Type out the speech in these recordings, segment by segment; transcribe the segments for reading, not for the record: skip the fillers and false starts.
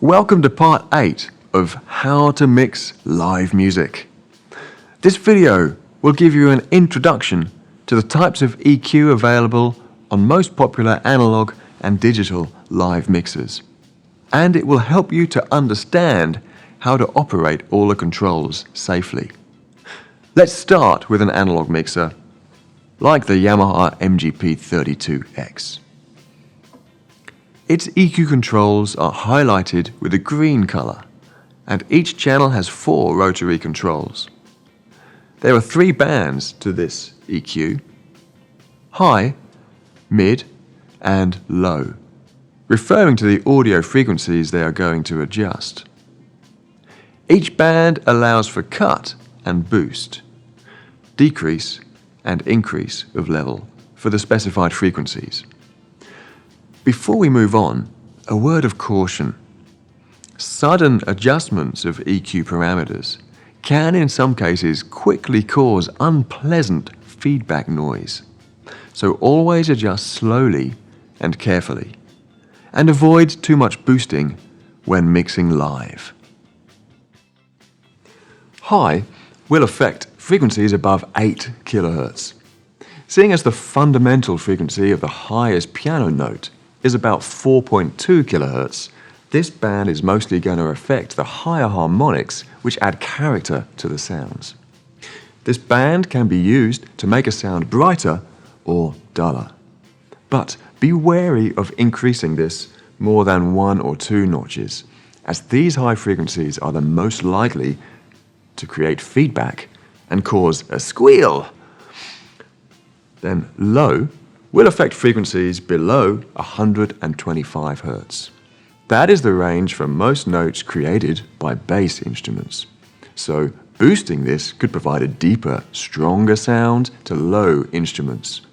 Welcome to part 8 of How to Mix Live Music. This video will give you an introduction to the types of EQ available on most popular analog and digital live mixers. And it will help you to understand how to operate all the controls safely. Let's start with an analog mixer like the Yamaha MGP32X. Its EQ controls are highlighted with a green color, and each channel has 4 rotary controls. There are 3 bands to this EQ: high, mid, and low, referring to the audio frequencies they are going to adjust. Each band allows for cut and boost, decrease and increase of level for the specified frequencies. Before we move on, a word of caution. Sudden adjustments of EQ parameters can in some cases quickly cause unpleasant feedback noise. So always adjust slowly and carefully, and avoid too much boosting when mixing live. High will affect frequencies above 8 kHz. Seeing as the fundamental frequency of the highest piano note is about 4.2 kHz, this band is mostly going to affect the higher harmonics which add character to the sounds. This band can be used to make a sound brighter or duller. But be wary of increasing this more than 1 or 2 notches, as these high frequencies are the most likely to create feedback and cause a squeal. Then low will affect frequencies below 125 Hz. That is the range for most notes created by bass instruments. So boosting this could provide a deeper, stronger sound to low instruments,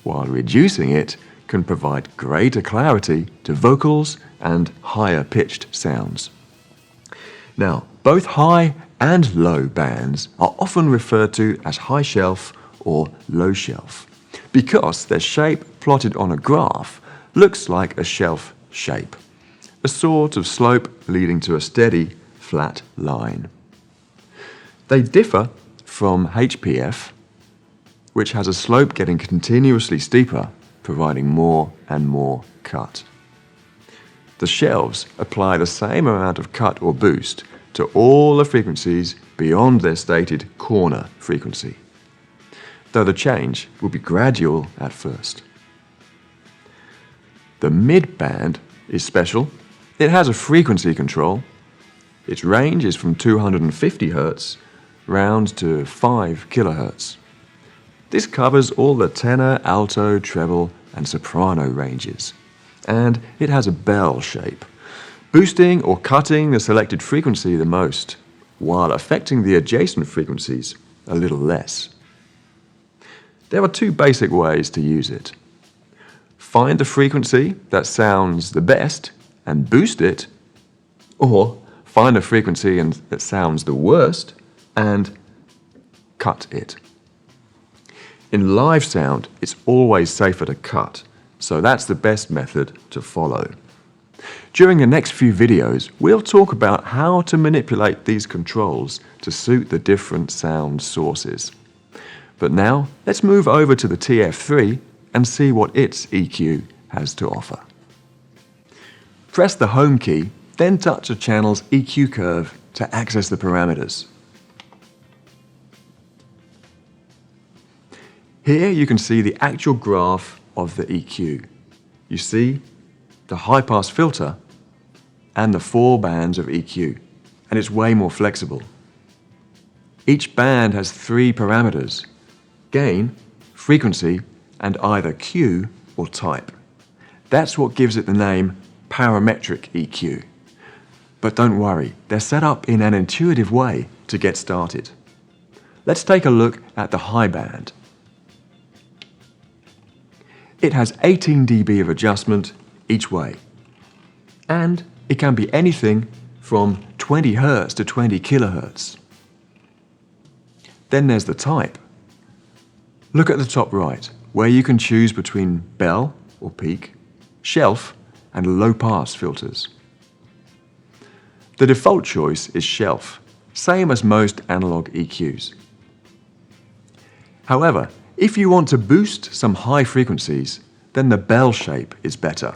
while reducing it can provide greater clarity to vocals and higher pitched sounds. Now, both high and low bands are often referred to as high shelf or low shelf, because their shape plotted on a graph looks like a shelf shape, a sort of slope leading to a steady, flat line. They differ from HPF, which has a slope getting continuously steeper, providing more and more cut. The shelves apply the same amount of cut or boost to all the frequencies beyond their stated corner frequency, though the change will be gradual at first. The mid band is special. It has a frequency control. Its range is from 250 Hz round to 5 kHz. This covers all the tenor, alto, treble, and soprano ranges, and it has a bell shape, boosting or cutting the selected frequency the most, while affecting the adjacent frequencies a little less. There are 2 basic ways to use it. Find the frequency that sounds the best and boost it, or find a frequency that sounds the worst and cut it. In live sound, it's always safer to cut, so that's the best method to follow. During the next few videos, we'll talk about how to manipulate these controls to suit the different sound sources. But now, let's move over to the TF3 and see what its EQ has to offer. Press the home key, then touch a channel's EQ curve to access the parameters. Here you can see the actual graph of the EQ. You see the high-pass filter and the 4 bands of EQ, and it's way more flexible. Each band has 3 parameters: gain, frequency, and either Q or type. That's what gives it the name parametric EQ. But don't worry, they're set up in an intuitive way to get started. Let's take a look at the high band. It has 18 dB of adjustment each way, and it can be anything from 20 Hz to 20 kHz. Then there's the type. Look at the top right, where you can choose between bell or peak, shelf, and low-pass filters. The default choice is shelf, same as most analog EQs. However, if you want to boost some high frequencies, then the bell shape is better.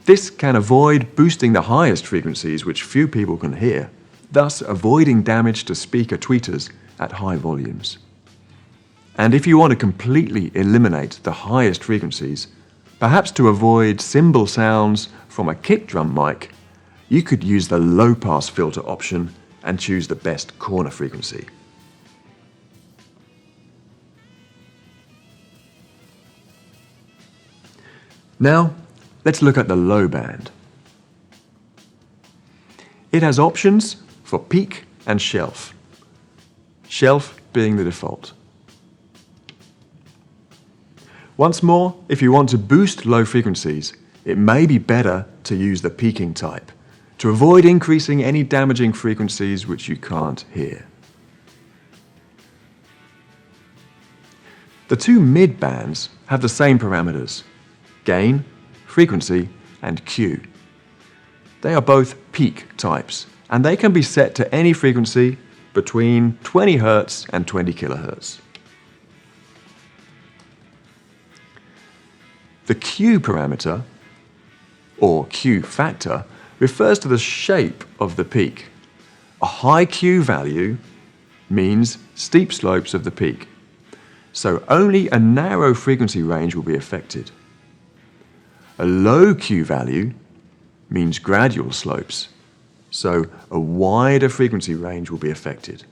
This can avoid boosting the highest frequencies which few people can hear, thus avoiding damage to speaker tweeters at high volumes. And if you want to completely eliminate the highest frequencies, perhaps to avoid cymbal sounds from a kick drum mic, you could use the low-pass filter option and choose the best corner frequency. Now, let's look at the low band. It has options for peak and shelf, shelf being the default. Once more, if you want to boost low frequencies, it may be better to use the peaking type to avoid increasing any damaging frequencies which you can't hear. The two mid bands have the same parameters: gain, frequency, and Q. They are both peak types, and they can be set to any frequency between 20 Hz and 20 kHz. The Q parameter, or Q factor, refers to the shape of the peak. A high Q value means steep slopes of the peak, so only a narrow frequency range will be affected. A low Q value means gradual slopes, so a wider frequency range will be affected.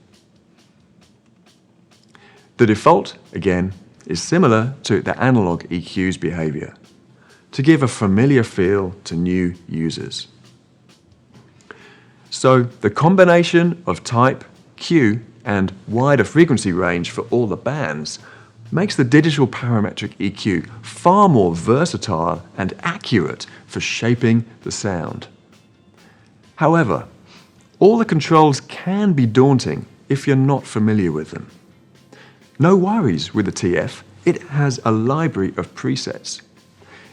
The default, again, is similar to the analog EQ's behavior, to give a familiar feel to new users. So the combination of type, Q, and wider frequency range for all the bands makes the digital parametric EQ far more versatile and accurate for shaping the sound. However, all the controls can be daunting if you're not familiar with them. No worries with the TF, it has a library of presets.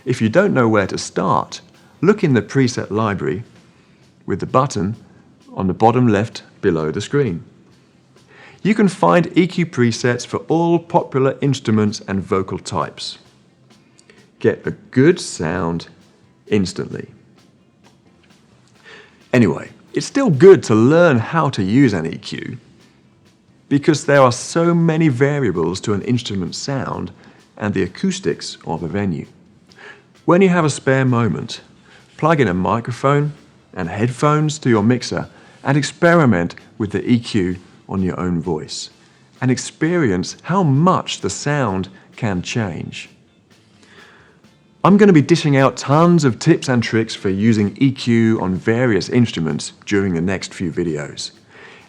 If you don't know where to start, look in the preset library with the button on the bottom left below the screen. You can find EQ presets for all popular instruments and vocal types. Get a good sound instantly. Anyway, it's still good to learn how to use an EQ because there are so many variables to an instrument's sound and the acoustics of a venue. When you have a spare moment, plug in a microphone and headphones to your mixer and experiment with the EQ on your own voice and experience how much the sound can change. I'm going to be dishing out tons of tips and tricks for using EQ on various instruments during the next few videos.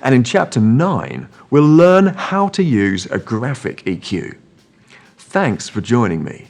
And in Chapter 9, we'll learn how to use a graphic EQ. Thanks for joining me.